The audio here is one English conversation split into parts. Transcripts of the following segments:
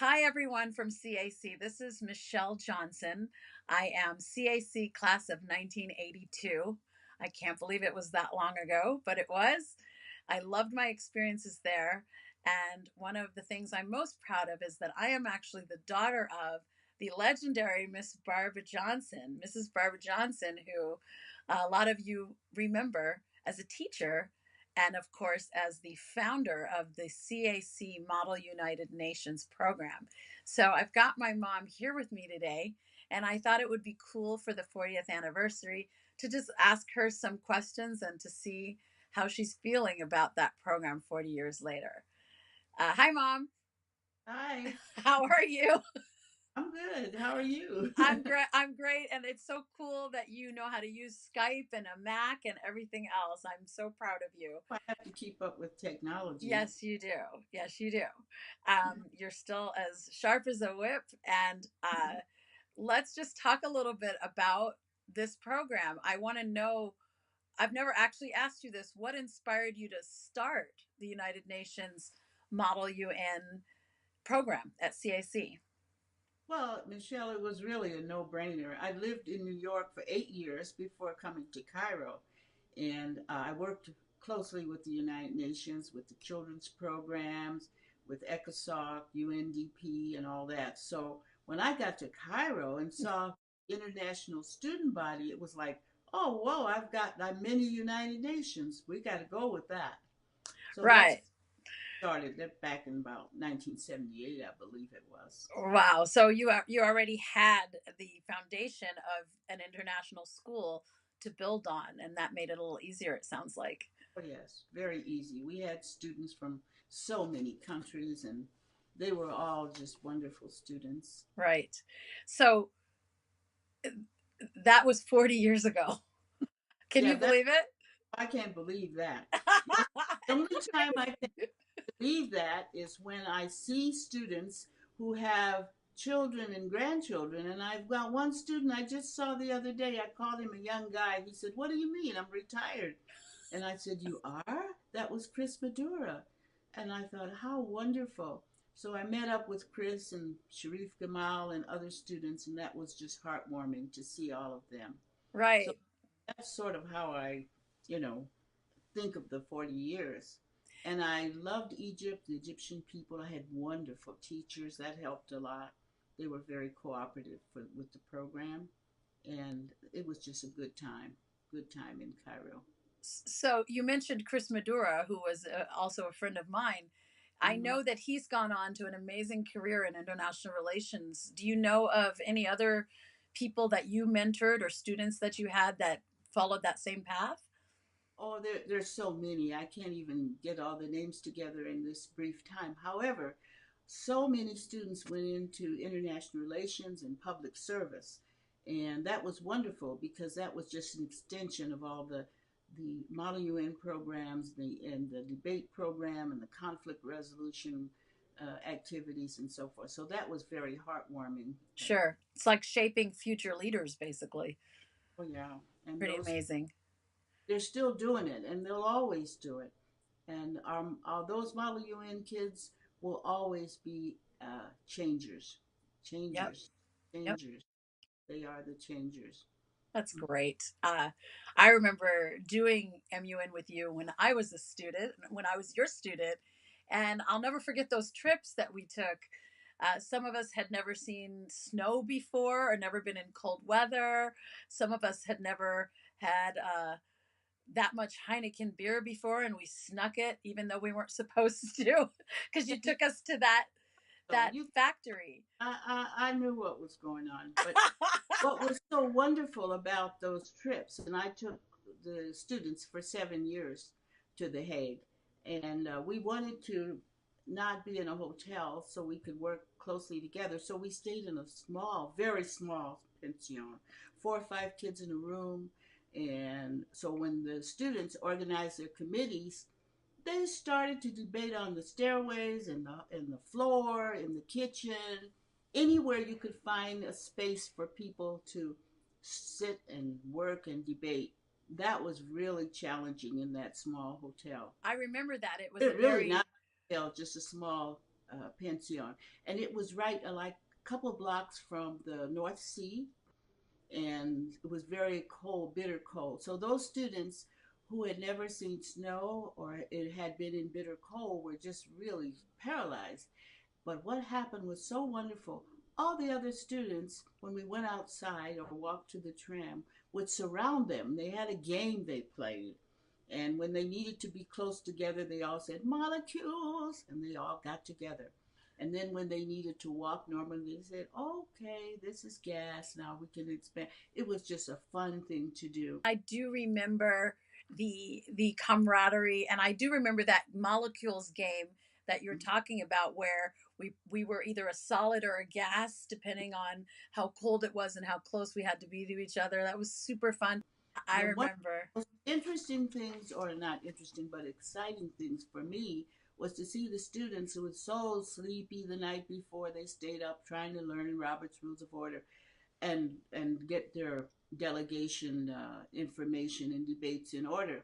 Hi, everyone from CAC. This is Michelle Johnson. I am CAC class of 1982. I can't believe it was that long ago, but it was. I loved my experiences there. And one of the things I'm most proud of is that I am actually the daughter of the legendary Miss Barbara Johnson, Mrs. Barbara Johnson, who a lot of you remember as a teacher and of course as the founder of the CAC Model United Nations program. So I've got my mom here with me today, and I thought it would be cool for the 40th anniversary to just ask her some questions and to see how she's feeling about that program 40 years later. Hi, Mom. Hi, How are you? I'm good. How are you? I'm great. I'm great, and it's so cool that you know how to use Skype and a Mac and everything else. I'm so proud of you. I have to keep up with technology. Yes, you do. Yes, you do. You're still as sharp as a whip. And let's just talk a little bit about this program. I want to know, I've never actually asked you this. What inspired you to start the United Nations Model UN program at CAC? Well, Michelle, it was really a no-brainer. I lived in New York for 8 years before coming to Cairo, and I worked closely with the United Nations, with the children's programs, with ECOSOC, UNDP, and all that. So when I got to Cairo and saw international student body, it was like, oh, whoa, I'm in the United Nations. We got to go with that. So that's Right. started that back in about 1978, I believe it was. Wow. So you already had the foundation of an international school to build on, and that made it a little easier, it sounds like. Oh, yes, very easy. We had students from so many countries, and they were all just wonderful students. Right. So that was 40 years ago. Can Yeah, you that believe it? I can't believe that. The only time I can believe that is when I see students who have children and grandchildren. And I've got one student I just saw the other day. I called him a young guy. He said, "What do you mean? I'm retired." And I said, "You are?" That was Chris Madura. And I thought, how wonderful. So I met up with Chris and Sharif Gamal and other students, and that was just heartwarming to see all of them. So Right. that's sort of how I, you know, think of the 40 years. And I loved Egypt, the Egyptian people. I had wonderful teachers. That helped a lot. They were very cooperative with the program. And it was just a good time in Cairo. So you mentioned Chris Madura, who was also a friend of mine. I Hmm. know that he's gone on to an amazing career in international relations. Do you know of any other people that you mentored or students that you had that followed that same path? Oh, there's so many. I can't even get all the names together in this brief time. However, so many students went into international relations and public service. And that was wonderful because that was just an extension of all the Model UN programs, and the debate program and the conflict resolution activities and so forth. So that was very heartwarming. Sure. It's like shaping future leaders, basically. Oh yeah, and Pretty those amazing. they're still doing it, and they'll always do it. And those Model UN kids will always be changers, Yep. changers, Yep. changers. They are the changers. That's great. I remember doing MUN with you when I was a student, when I was your student, and I'll never forget those trips that we took. Some of us had never seen snow before or never been in cold weather. Some of us had never had that much Heineken beer before, and we snuck it even though we weren't supposed to, because Yeah, you took us to that you. factory. I knew what was going on, but what was so wonderful about those trips, and I took the students for 7 years to The Hague, and we wanted to not be in a hotel so we could work closely together. So we stayed in a small, very small pension, 4 or 5 kids in a room. And so when the students organized their committees, they started to debate on the stairways and the floor, in the kitchen, anywhere you could find a space for people to sit and work and debate. That was really challenging in that small hotel. I remember that it was a It really very not a hotel, just a small. pension, and it was right like a couple blocks from the North Sea, and it was very cold, bitter cold. So those students who had never seen snow or it had been in bitter cold were just really paralyzed. But what happened was so wonderful. All the other students, when we went outside or walked to the tram, would surround them. They had a game they played. And when they needed to be close together, they all said molecules, and they all got together. And then when they needed to walk normally, they said, okay, this is gas. Now we can expand. It was just a fun thing to do. I do remember the camaraderie, and I do remember that molecules game that you're talking about, where we were either a solid or a gas depending on how cold it was and how close we had to be to each other. That was super fun. I The one remember. of the most interesting things, or not interesting, but exciting things for me was to see the students who were so sleepy the night before they stayed up trying to learn Robert's Rules of Order and get their delegation information and debates in order.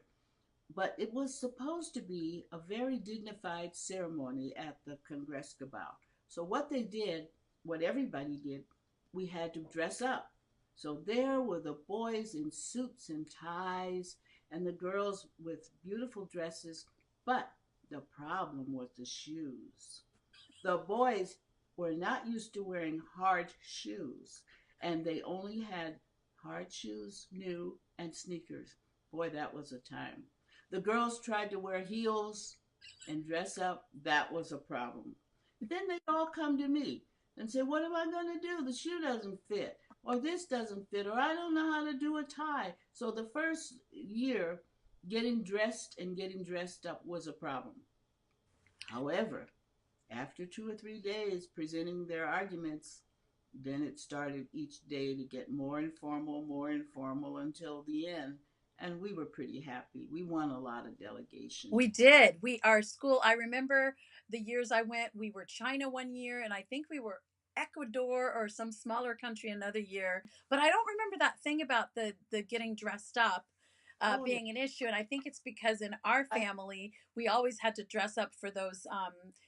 But it was supposed to be a very dignified ceremony at the Congresscabal. So what they did, what everybody did, we had to dress up. So there were the boys in suits and ties, and the girls with beautiful dresses. But the problem was the shoes. The boys were not used to wearing hard shoes, and they only had hard shoes, new, and sneakers. Boy, that was a time. The girls tried to wear heels and dress up. That was a problem. Then they all come to me and say, what am I going to do? The shoe doesn't fit, or this doesn't fit, or I don't know how to do a tie. So the first year, getting dressed and getting dressed up was a problem. However, after 2 or 3 days presenting their arguments, then it started each day to get more informal until the end. And we were pretty happy. We won a lot of delegation. We did. Our school, I remember the years I went, we were China one year, and I think we were Ecuador or some smaller country another year. But I don't remember that thing about the getting dressed up Oh, yeah. being an issue. And I think it's because in our I, family, we always had to dress up for those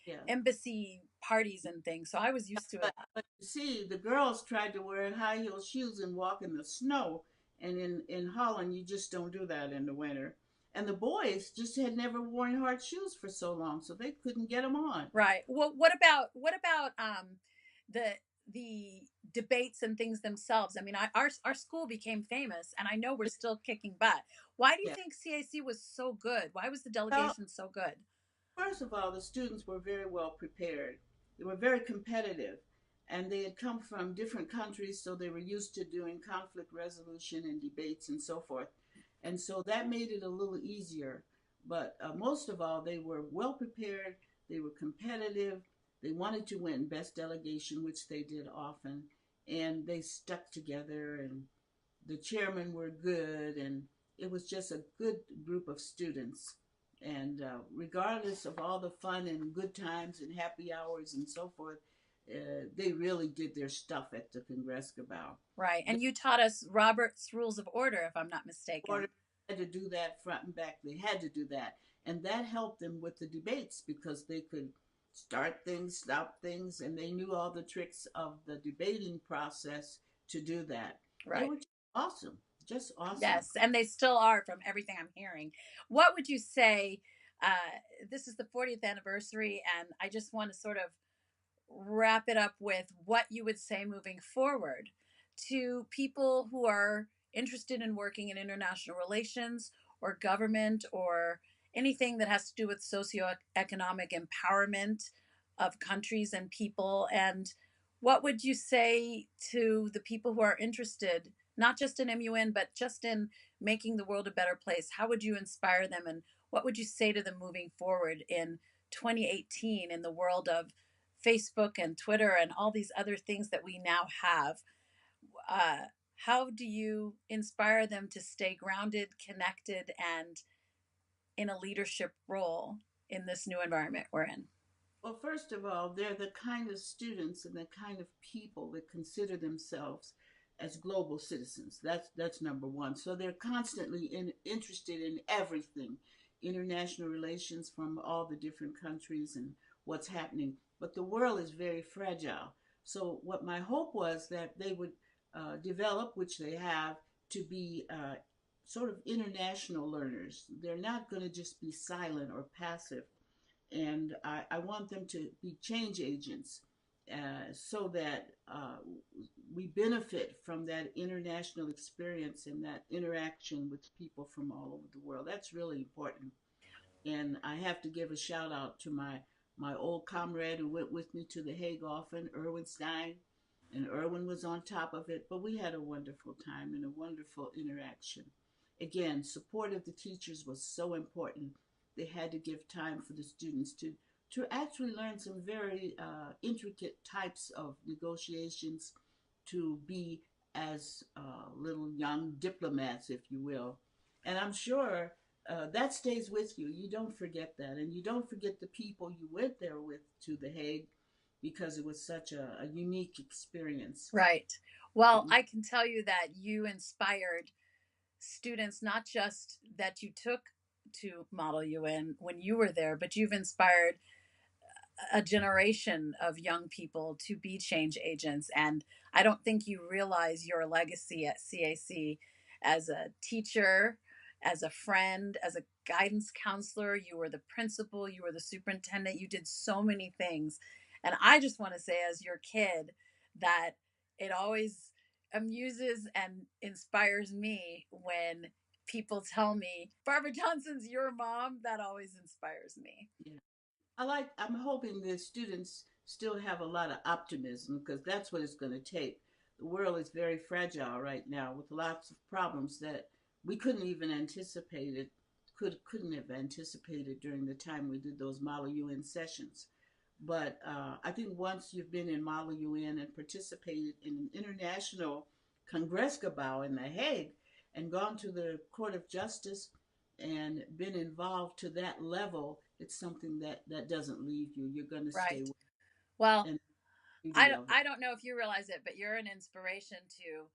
yeah. embassy parties and things. So I was used to it. But you see, the girls tried to wear high heel shoes and walk in the snow. And in Holland, you just don't do that in the winter. And the boys just had never worn hard shoes for so long, so they couldn't get them on. Right. Well, what about the the debates and things themselves? I mean, our school became famous, and I know we're still kicking butt. Why do you Yeah. think CAC was so good? Why was the Well, delegation so good? first of all, the students were very well prepared. They were very competitive, and they had come from different countries, so they were used to doing conflict resolution and debates and so forth. And so that made it a little easier. But most of all, they were well prepared, they were competitive, they wanted to win best delegation, which they did often, and they stuck together, and the chairmen were good, and it was just a good group of students. And regardless of all the fun and good times and happy hours and so forth, they really did their stuff at the Congresscabal. Right. They And you taught us Robert's Rules of Order, if I'm not mistaken. had to do that front and back. They had to do that. And that helped them with the debates because they could start things, stop things, and they knew all the tricks of the debating process to do that. They Right. were just awesome, just awesome. Yes, and they still are from everything I'm hearing. What would you say? This is the 40th anniversary, and I just want to sort of wrap it up with what you would say moving forward to people who are interested in working in international relations or government or anything that has to do with socioeconomic empowerment of countries and people. And what would you say to the people who are interested, not just in MUN, but just in making the world a better place? How would you inspire them? And what would you say to them moving forward in 2018 in the world of Facebook and Twitter and all these other things that we now have? Uh, how do you inspire them to stay grounded, connected, and in a leadership role in this new environment we're in? Well, first of all, they're the kind of students and the kind of people that consider themselves as global citizens. That's number one. So they're constantly interested in everything, international relations from all the different countries and what's happening. but the world is very fragile. So what my hope was that they would develop, which they have, to be sort of international learners. They're not going to just be silent or passive. And I want them to be change agents so that we benefit from that international experience and that interaction with people from all over the world. That's really important. And I have to give a shout out to my old comrade who went with me to the Hague often, Erwin Stein. And Erwin was on top of it, but we had a wonderful time and a wonderful interaction. Again, support of the teachers was so important. They had to give time for the students to actually learn some very intricate types of negotiations, to be as little young diplomats, if you will. And I'm sure that stays with you. You don't forget that. And you don't forget the people you went there with to The Hague, because it was such a unique experience. Right. Well, I can tell you that you inspired students, not just that you took to Model UN when you were there, but you've inspired a generation of young people to be change agents. And I don't think you realize your legacy at CAC as a teacher, as a friend, as a guidance counselor. You were the principal, you were the superintendent, you did so many things. And I just want to say, as your kid, that it always amuses and inspires me when people tell me, Barbara Johnson's your mom. That always inspires me. Yeah. I'm hoping the students still have a lot of optimism, because that's what it's going to take. The world is very fragile right now with lots of problems that we couldn't even anticipate it, couldn't have anticipated during the time we did those Model UN sessions. But I think once you've been in Model UN and participated in an international Kongressgebouw in The Hague and gone to the Court of Justice and been involved to that level, it's something that doesn't leave you. You're going to stay Right. with Well, and the beauty of it. I don't know if you realize it, but you're an inspiration to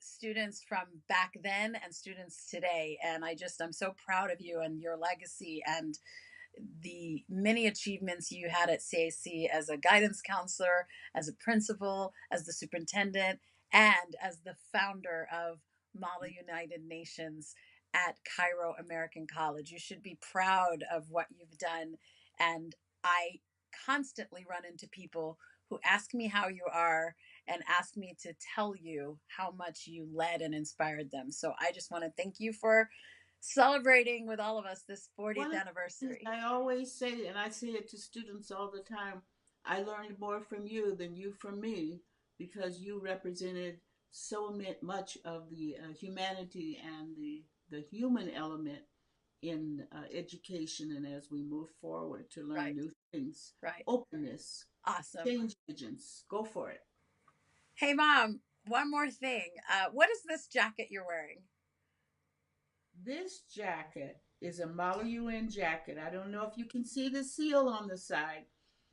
students from back then and students today. And I'm so proud of you and your legacy and the many achievements you had at CAC as a guidance counselor, as a principal, as the superintendent, and as the founder of Model United Nations at Cairo American College. You should be proud of what you've done. And I constantly run into people who ask me how you are and ask me to tell you how much you led and inspired them. So I just want to thank you for celebrating with all of us this 40th One of the things anniversary. I always say, and I say it to students all the time, I learned more from you than you from me, because you represented so much of the humanity and the human element in education, and as we move forward to learn Right, new things. right. Openness, Awesome. change agents, go for it. Hey, Mom, one more thing. What is this jacket you're wearing? This jacket is a Model UN jacket. I don't know if you can see the seal on the side,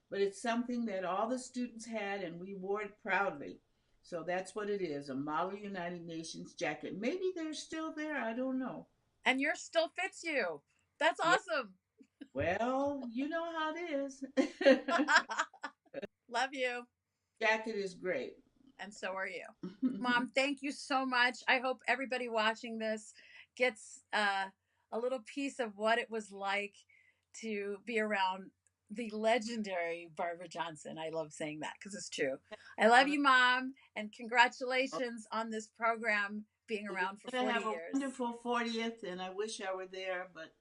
but it's something that all the students had and we wore it proudly. So that's what it is, a Model United Nations jacket. Maybe they're still there, I don't know. And yours still fits you. That's Yeah, awesome. well, you know how it is. Love you. Jacket is great. And so are you. Mom, thank you so much. I hope everybody watching this gets a little piece of what it was like to be around the legendary Barbara Johnson. I love saying that because it's true. I love you, Mom, and congratulations on this program being You're around for going to 40 have a years. wonderful 40th, and I wish I were there, but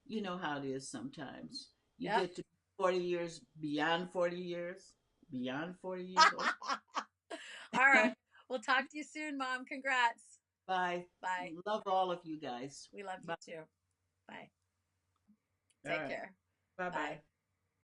you know how it is sometimes. You Yep. get to 40 years, beyond 40 years old. All right. We'll talk to you soon, Mom. Congrats. Bye. Bye. Love all of you guys. We love you Bye. too. Bye. All Take right. care. Bye bye. Bye.